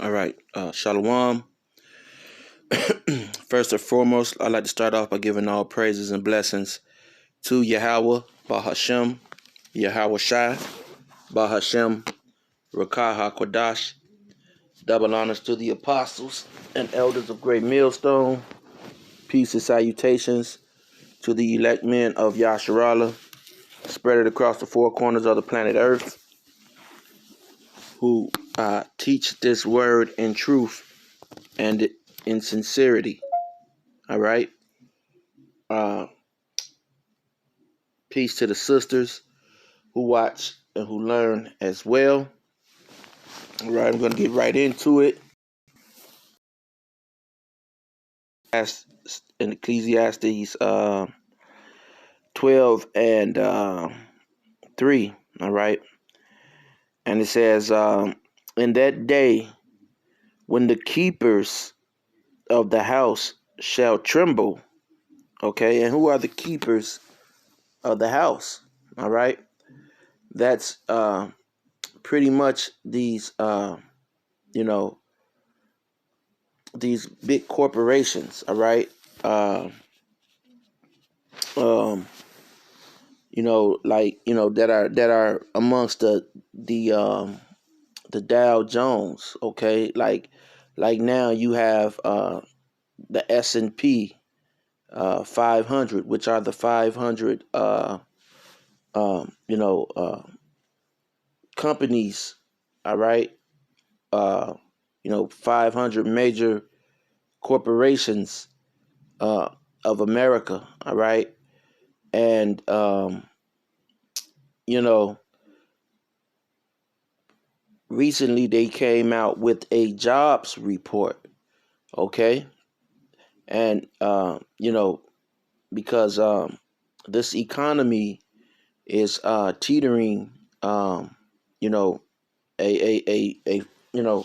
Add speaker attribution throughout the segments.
Speaker 1: All right, Shalom. First and foremost, I'd like to start off by giving all praises and blessings to Yahweh, Bahashem, Yahweh Shai, Bahashem, Rakah HaKodash. Double honors to the apostles and elders of Great Millstone. Peace and salutations to the elect men of Yasharallah, spread across the four corners of the planet Earth, who teach this word in truth and in sincerity. All right. Peace to the sisters who watch and who learn as well. All right, I'm going to get right into it. As in Ecclesiastes 12 and 3. All right. And it says, in that day when the keepers of the house shall tremble. Okay. And who are the keepers of the house? All right. That's pretty much these, these big corporations. All right. That are amongst the Dow Jones. Okay. Like now you have the S&P 500, which are the 500 companies. All right. 500 major corporations of America. All right. And recently they came out with a jobs report. Okay. And because this economy is teetering, you have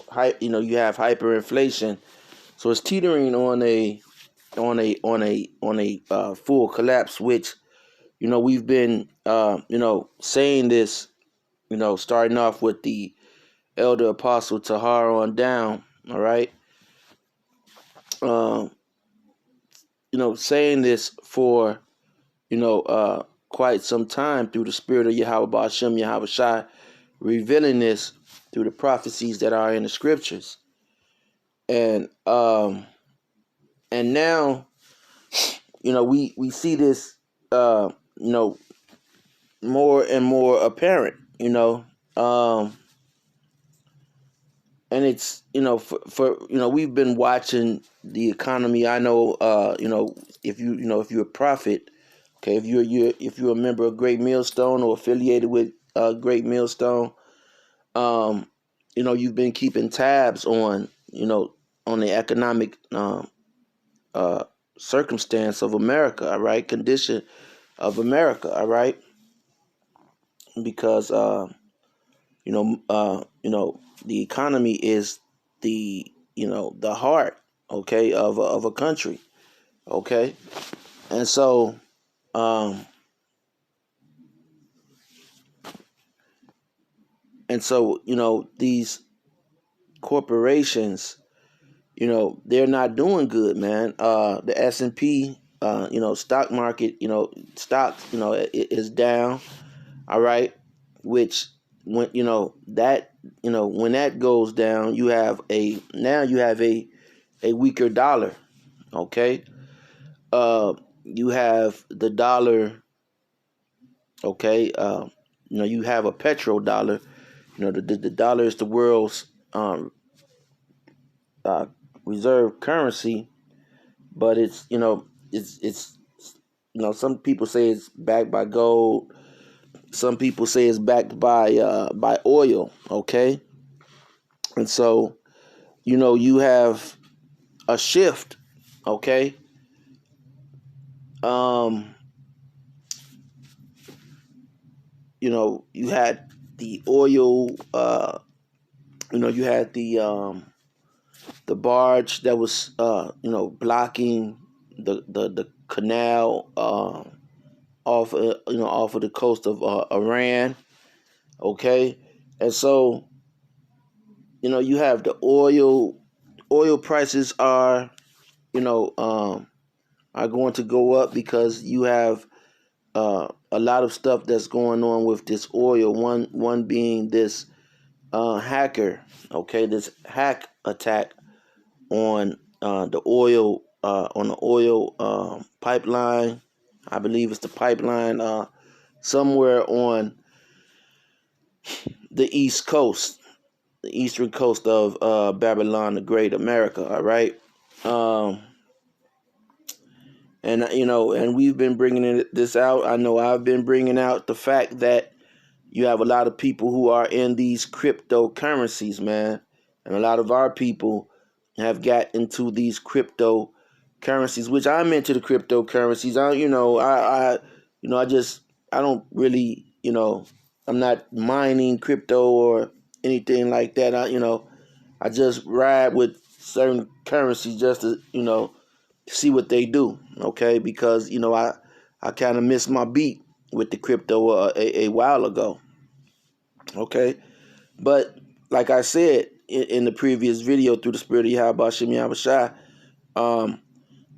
Speaker 1: hyperinflation, so it's teetering on a full collapse, which we've been saying this, starting off with the elder apostle Tahar on down. All right. Saying this for quite some time through the spirit of Yahweh Ba'ashem, Yahweh Shai, revealing this through the prophecies that are in the scriptures. And now, we see this, more and more apparent, and it's, for we've been watching the economy. I know, if you're a prophet, okay, if you're a member of Great Millstone or affiliated with Great Millstone, you've been keeping tabs on the economic circumstance of America, all right, condition of America, all right, because the economy is the heart, okay, of a country, okay, and so these corporations, they're not doing good, man. The S&P, stock market, stocks, is down. All right, which when when that goes down, you have a weaker dollar. Okay, you have the dollar. Okay, you have a petrodollar. The dollar is the world's reserve currency, but it's some people say it's backed by gold. Some people say it's backed by oil. Okay, and so you have a shift. Okay, you had the oil. You had the barge that was blocking the canal off of the coast of Iran. Okay, and so you have the oil prices are, are going to go up because you have a lot of stuff that's going on with this oil. One being this hacker, okay, this hack attack on the oil pipeline. I believe it's the pipeline somewhere on the East Coast, the eastern coast of Babylon the Great, America. All right. And and we've been bringing this out. I know I've been bringing out the fact that you have a lot of people who are in these cryptocurrencies, man, and a lot of our people have got into these cryptocurrencies, which I'm into the cryptocurrencies. I don't really, I'm not mining crypto or anything like that. I just ride with certain currencies just to, see what they do, okay? Because I kind of missed my beat with the crypto a while ago, okay? But like I said in the previous video, through the spirit of Yahweh Shem Yahweh Shai,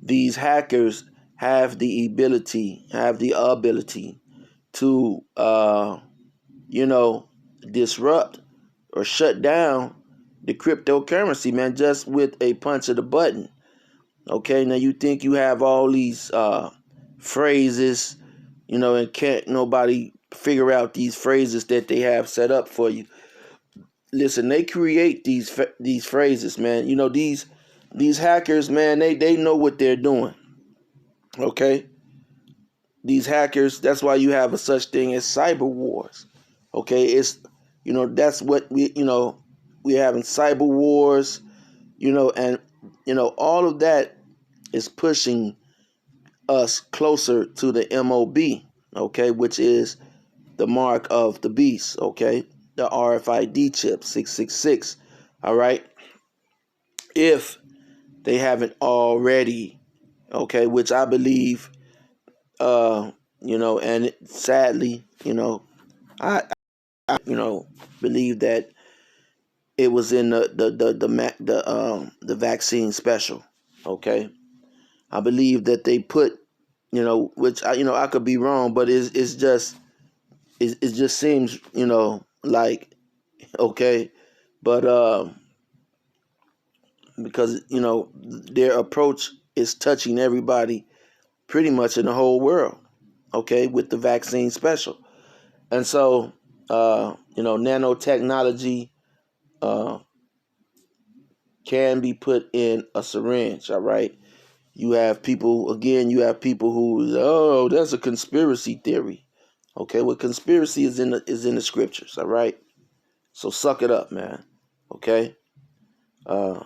Speaker 1: these hackers have the ability to disrupt or shut down the cryptocurrency, man, just with a punch of the button. Okay, now you think you have all these phrases, and can't nobody figure out these phrases that they have set up for you. Listen, they create these phrases, man. These hackers, man, they know what they're doing. Okay, these hackers. That's why you have a such thing as cyber wars. Okay, it's that's what we're having cyber wars. And all of that is pushing us closer to the MOB, okay, which is the mark of the beast, okay, the RFID chip 666, all right, if they haven't already, okay, which I believe, and sadly, I believe that it was in the vaccine special, okay. I believe that they put, which I could be wrong, but it just seems, like, okay, but because their approach is touching everybody pretty much in the whole world, okay, with the vaccine special. And so nanotechnology can be put in a syringe, all right. You have people who, oh, that's a conspiracy theory. Okay, well, conspiracy is in the scriptures, all right? So suck it up, man. Okay? You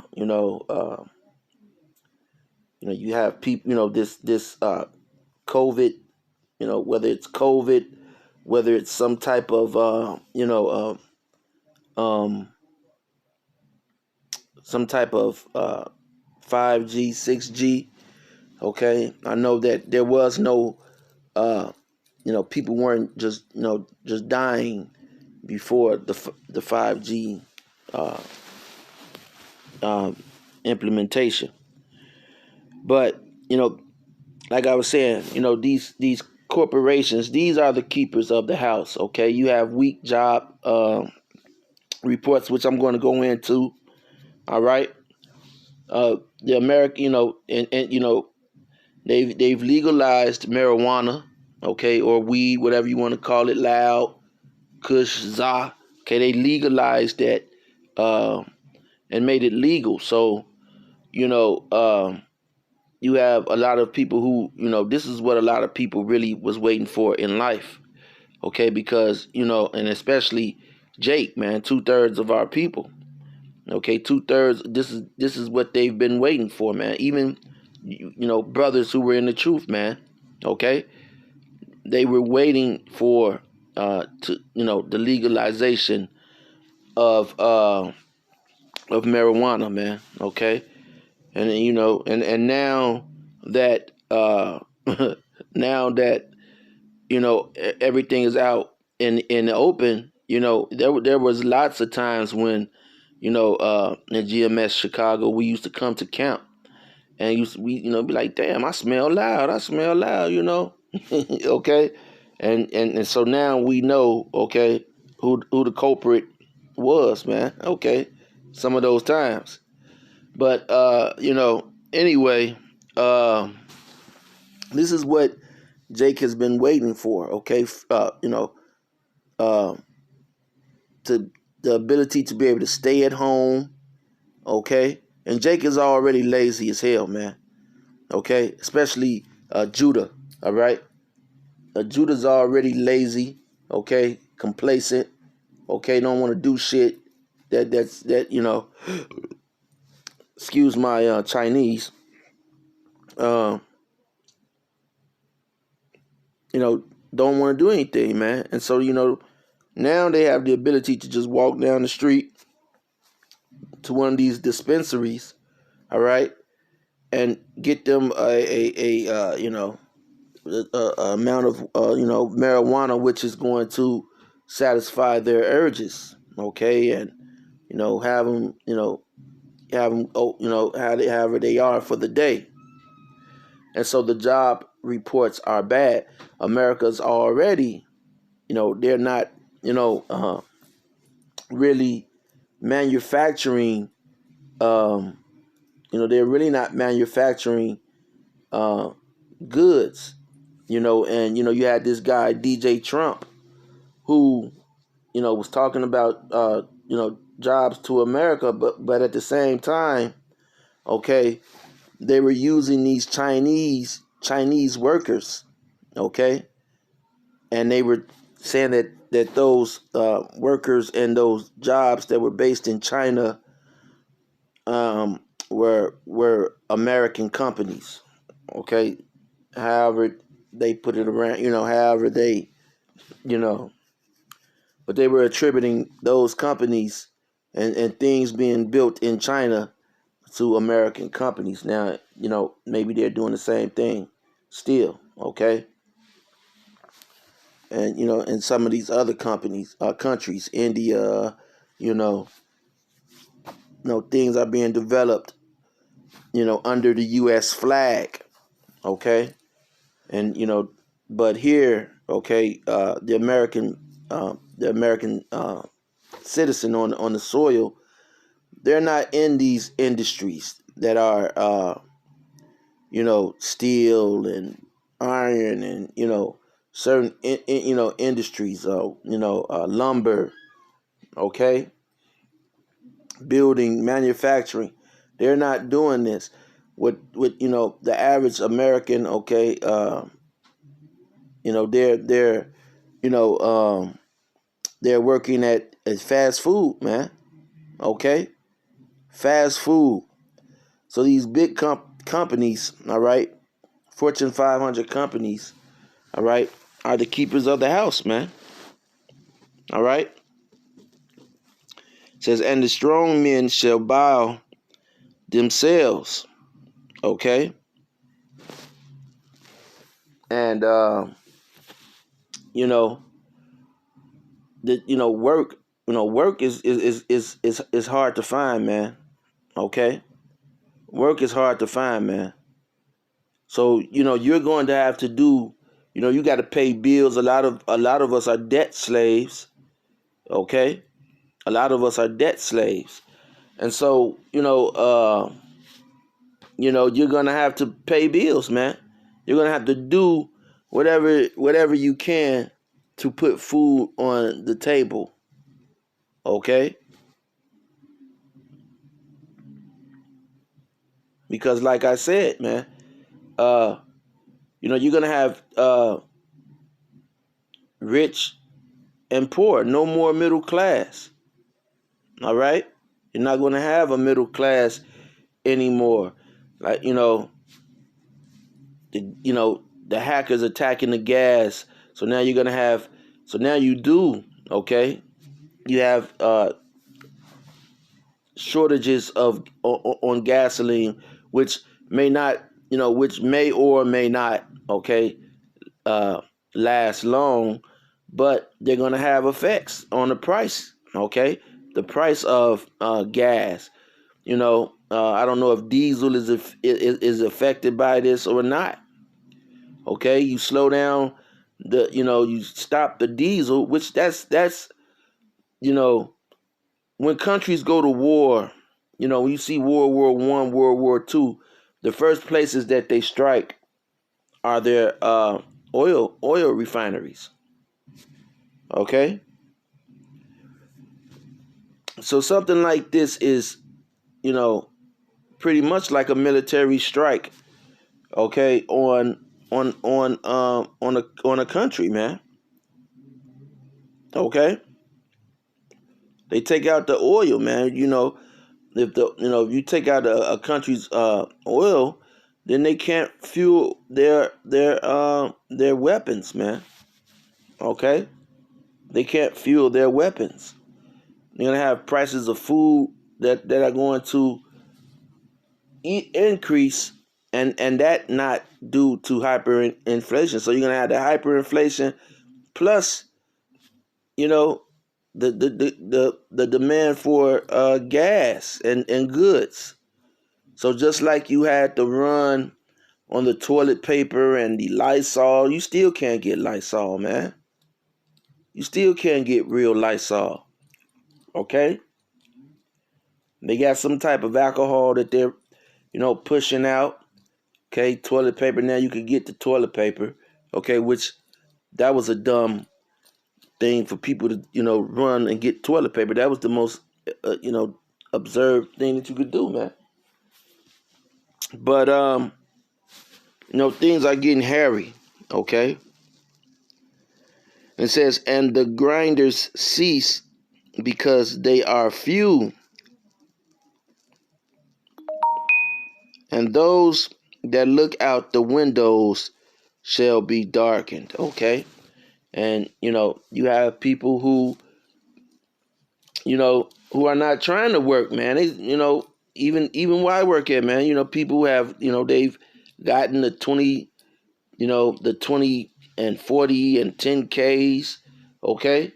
Speaker 1: have people, this COVID, whether it's COVID, whether it's some type of some type of 5G, 6G. Okay, I know that there was no people weren't just just dying before the 5G implementation. But like I was saying, these corporations, these are the keepers of the house. Okay, you have weak job reports, which I'm going to go into. All right, the American, and they've legalized marijuana, okay, or weed, whatever you want to call it, loud, kush, za. Okay, they legalized that and made it legal. So you have a lot of people who, this is what a lot of people really was waiting for in life. Okay, because and especially Jake, man, 2/3 of our people. Okay, 2/3. This is what they've been waiting for, man. Even brothers who were in the truth, man. Okay, they were waiting for the legalization of marijuana, man. Okay, and and now that now that everything is out in the open, there was lots of times when in GMS Chicago, we used to come to camp and we be like, damn, I smell loud, okay, and so now we know, okay, who the culprit was, man, okay, some of those times, but anyway, this is what Jake has been waiting for, okay, uh, to the ability to be able to stay at home, okay, and Jake is already lazy as hell, man. Okay, especially Judah. All right, Judah's already lazy. Okay, complacent. Okay, don't want to do shit. That. Excuse my Chinese. Uh, don't want to do anything, man. And so now they have the ability to just walk down the street to one of these dispensaries. All right, and get them a amount of marijuana, which is going to satisfy their urges, okay, and have them however they are for the day, and so the job reports are bad. America's already, they're not really manufacturing. They're really not manufacturing goods. And you had this guy DJ Trump who was talking about jobs to America, but at the same time, okay, they were using these Chinese workers, okay, and they were saying that those workers and those jobs that were based in China were American companies, okay. However they put it around, however they, but they were attributing those companies and things being built in China to American companies. Now, maybe they're doing the same thing still, okay? And, in some of these other countries, India, things are being developed, under the U.S. flag, okay? And, but here, okay, the American citizen on the soil, they're not in these industries that are steel and iron and certain industries, lumber, okay, building, manufacturing. They're not doing this with the average American, okay. They're they're working at fast food, man. Okay, fast food. So these big companies, all right, Fortune 500 companies, all right, are the keepers of the house, man. All right. It says, and the strong men shall bow themselves. Okay. And work. Work is hard to find, man. Okay. Work is hard to find, man. So, you're going to have to do, you got to pay bills. A lot of us are debt slaves. Okay. A lot of us are debt slaves. And so, you're going to have to pay bills, man. You're going to have to do whatever you can to put food on the table. Okay? Because like I said, man, you're going to have rich and poor, no more middle class. All right? You're not going to have a middle class anymore. Like, the hackers attacking the gas. So now you're going to have, okay? You have shortages on gasoline, which may not, which may or may not, okay, last long, but they're going to have effects on the price, okay? the price of gas. I don't know if diesel is affected by this or not. Okay, you slow down you stop the diesel, which that's when countries go to war, when you see World War I, World War II, the first places that they strike are their oil refineries. Okay, so something like this is pretty much like a military strike. Okay, on a country, man. Okay, they take out the oil, man. If you take out a country's oil, then they can't fuel their weapons, man. Okay, they can't fuel their weapons. You're gonna have prices of food that are going to increase, and that not due to hyperinflation. So you're gonna have the hyperinflation plus, the demand for gas and goods. So just like you had to run on the toilet paper and the Lysol, you still can't get Lysol, man. You still can't get real Lysol. Okay? They got some type of alcohol that they're, pushing out. Okay, toilet paper. Now you can get the toilet paper. Okay, which that was a dumb thing for people to, run and get toilet paper. That was the most, observed thing that you could do, man. But, things are getting hairy. Okay. It says, and the grinders cease because they are few, and those that look out the windows shall be darkened. Okay. And, you have people who are not trying to work, man. They, even where I work at, man, people who have, they've gotten the 20 and 40 and 10Ks, okay?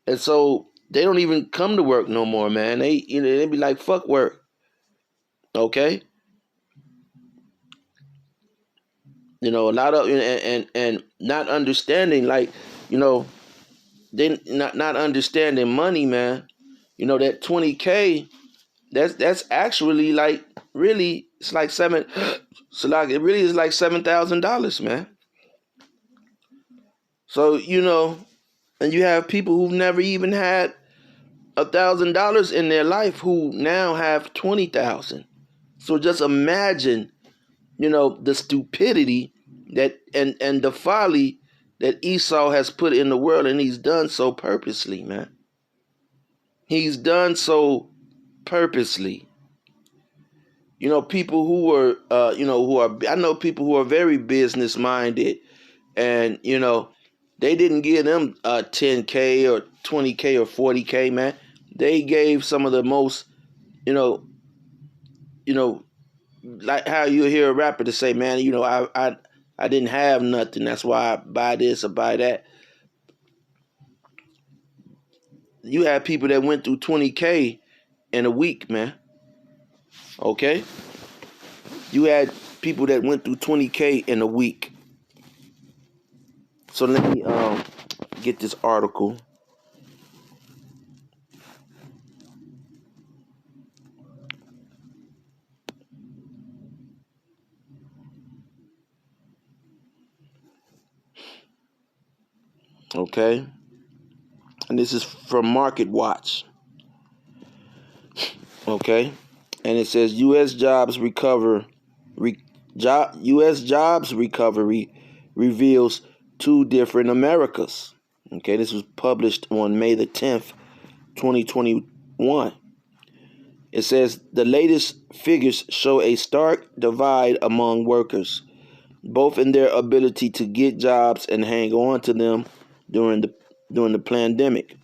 Speaker 1: And so they don't even come to work no more, man. They be like, fuck work, okay? A lot of, and not understanding, like, they not understanding money, man. That 20K, that's actually like, really, it's like so like it really is like $7,000, man. So, and you have people who've never even had $1,000 in their life who now have 20,000. So just imagine, the stupidity that and the folly that Esau has put in the world, and he's done so purposely, man. He's done so purposely. People who are, I know people who are very business minded, and they didn't give them 10K or 20K or 40K, man. They gave some of the most, like how you hear a rapper to say, man, I didn't have nothing. That's why I buy this or buy that. You have people that went through 20K in a week, man. Okay? You had people that went through 20K in a week. So let me get this article. Okay? And this is from Market Watch. Okay? And it says U.S. jobs recovery reveals two different Americas. Okay, this was published on May the 10th, 2021. It says the latest figures show a stark divide among workers, both in their ability to get jobs and hang on to them during the pandemic.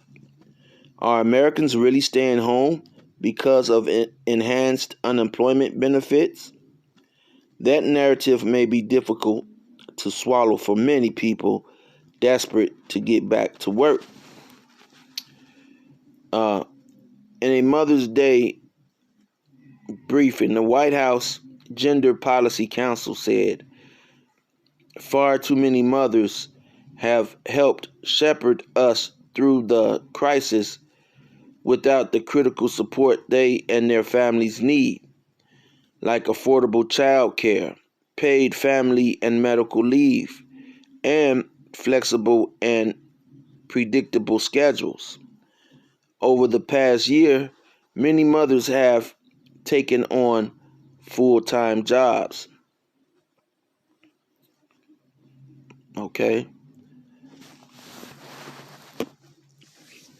Speaker 1: Are Americans really staying home because of enhanced unemployment benefits? That narrative may be difficult to swallow for many people desperate to get back to work. In a Mother's Day briefing, the White House Gender Policy Council said far too many mothers have helped shepherd us through the crisis without the critical support they and their families need, like affordable child care, paid family and medical leave, and flexible and predictable schedules. Over the past year, many mothers have taken on full-time jobs. Okay?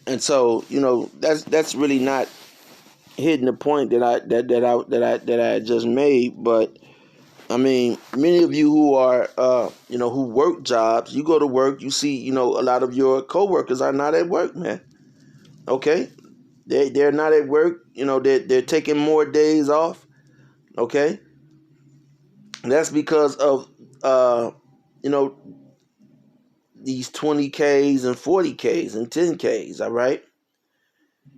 Speaker 1: And so, that's really not hitting the point that I just made, but I mean, many of you who are, who work jobs, you go to work, you see, a lot of your coworkers are not at work, man. Okay, they're not at work. They're taking more days off. Okay, that's because of these 20Ks and 40Ks and 10Ks. All right,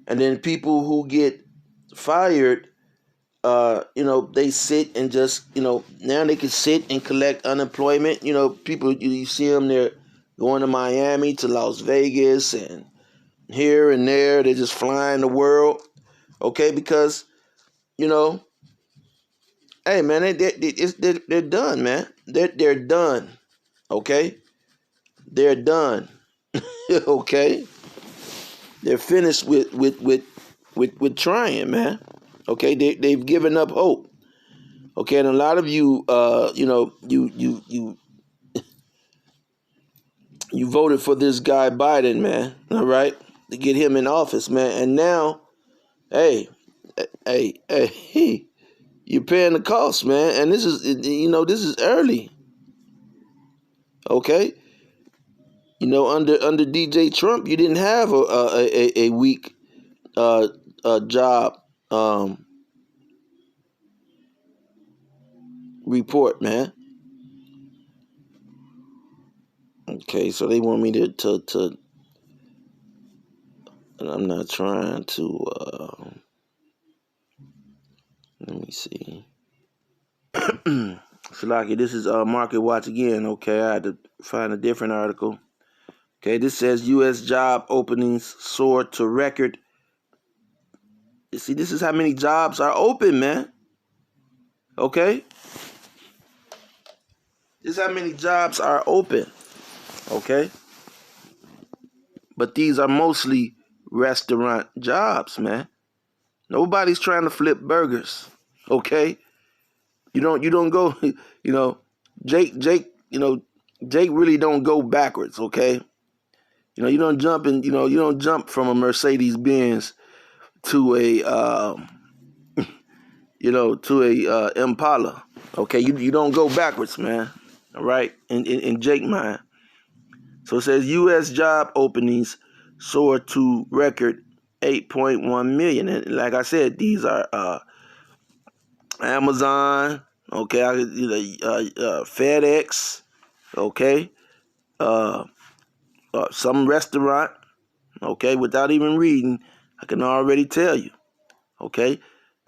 Speaker 1: and then people who get fired. They sit and just, now they can sit and collect unemployment. People, you see them, they're going to Miami, to Las Vegas, and here and there. They're just flying the world, okay? Because, hey, man, they're done, man. They're done, okay? They're done, okay? They're finished with trying, man. Okay, they've given up hope. Okay, and a lot of you, you voted for this guy Biden, man. All right, to get him in office, man. And now, hey, you're paying the cost, man. And this is, this is early. Okay, under DJ Trump, you didn't have a weak job report, man. Okay, so they want me to and I'm not trying to, let me see. Shalaki, this is Market Watch again. Okay, I had to find a different article. Okay, this says U.S. job openings soar to record. You see, this is how many jobs are open, man. Okay? This is how many jobs are open. Okay? But these are mostly restaurant jobs, man. Nobody's trying to flip burgers. Okay? You don't go, Jake really don't go backwards, okay? You don't jump and you don't jump from a Mercedes Benz to a Impala. Okay, you don't go backwards, man. All right, in Jake mind. So it says U.S. job openings soar to record 8.1 million, and like I said, these are Amazon, okay, FedEx, okay, some restaurant, okay. Without even reading, I can already tell you, okay.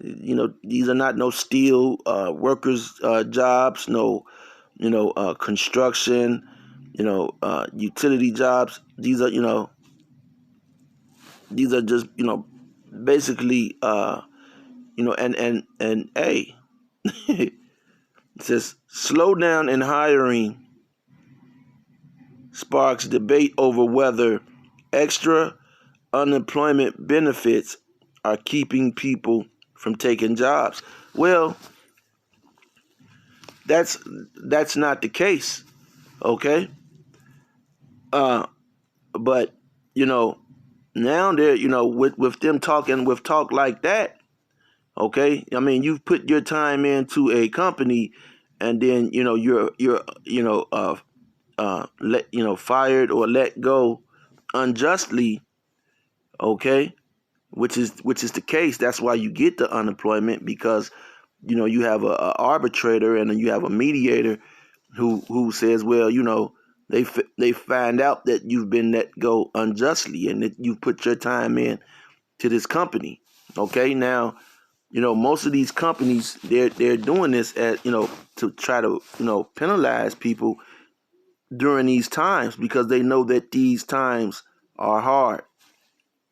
Speaker 1: These are not no steel workers jobs, no, construction, utility jobs. These are, just, basically, and hey, it says slowdown in hiring sparks debate over whether extra unemployment benefits are keeping people from taking jobs. Well, that's not the case, okay? But now they're with them talking with talk like that, okay? I mean, you've put your time into a company, and then you're fired or let go unjustly, okay? Which is the case. That's why you get the unemployment, because you have a arbitrator and you have a mediator who says, well, they find out that you've been let go unjustly and that you put your time in to this company, Okay, now, most of these companies, they're doing this to try to, penalize people during these times because they know that these times are hard.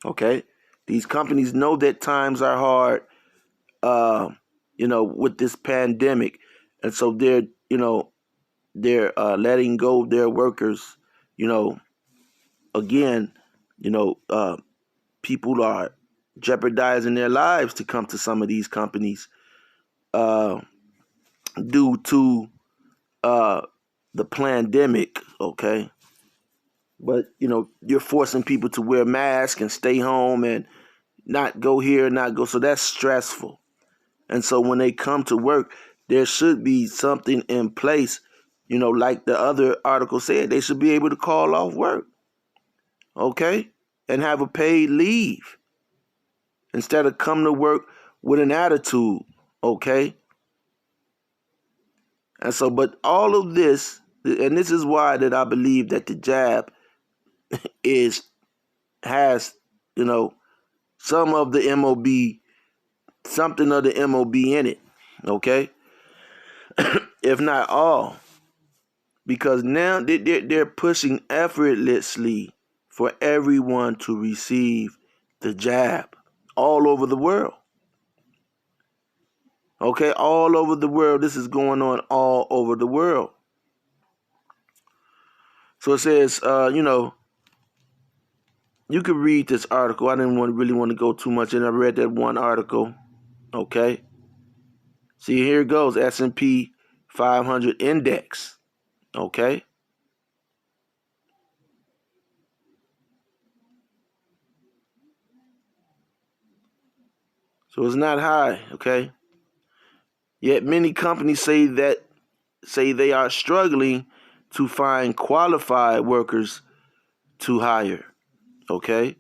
Speaker 1: Okay, these companies know that times are hard, with this pandemic, and so they're letting go of their workers. Again, you know, uh, people are jeopardizing their lives to come to some of these companies uh, due to uh, the pandemic. Okay, but you're forcing people to wear masks and stay home and not go here, not go. So that's stressful. And so when they come to work, there should be something in place, like the other article said, they should be able to call off work, okay, and have a paid leave instead of coming to work with an attitude, okay? And so, but all of this, and this is why that I believe that the jab has, some of the MOB, something of the MOB in it, okay? If not all. Because now they're pushing effortlessly for everyone to receive the jab all over the world. Okay, all over the world. This is going on all over the world. So it says, you could read this article. I didn't really want to go too much in. I read that one article. Okay. See, here it goes. S&P 500 index. Okay. So it's not high, okay? Yet many companies say they are struggling to find qualified workers to hire, okay?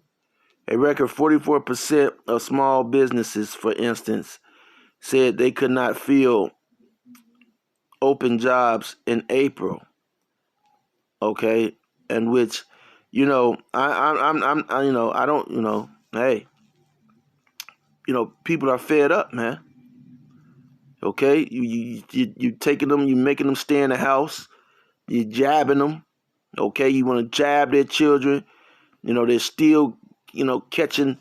Speaker 1: A record 44% of small businesses, for instance, said they could not fill open jobs in April, okay? And which, I don't, hey, people are fed up, man. Okay, you taking them, you making them stay in the house, you jabbing them. Okay, you want to jab their children. They're still, catching,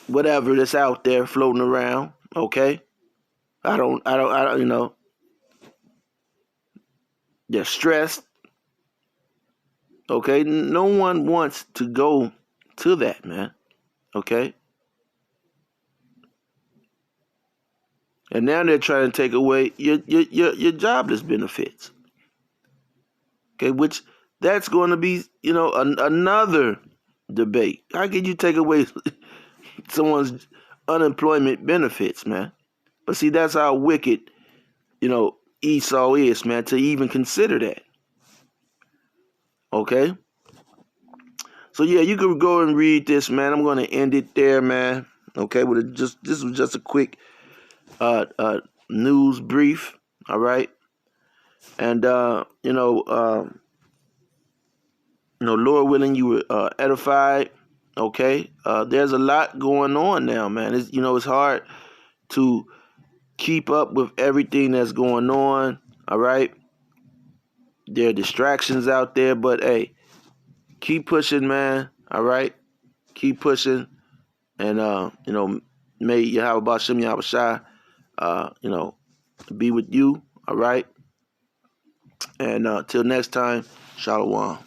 Speaker 1: whatever that's out there floating around. Okay, I don't, they're stressed. Okay, no one wants to go to that, man. Okay. And now they're trying to take away your jobless benefits. Okay, which that's going to be, another debate. How can you take away someone's unemployment benefits, man? But see, that's how wicked, Esau is, man, to even consider that. Okay? So yeah, you can go and read this, man. I'm going to end it there, man. Okay, this was just a quick news brief, all right? And Lord willing, you were edified. Okay, there's a lot going on now, man. It's hard to keep up with everything that's going on. All right, there are distractions out there, but hey, keep pushing, man. All right, keep pushing, and may Yahweh Bashem Yahweh Shai, be with you. All right, and till next time, Shalom.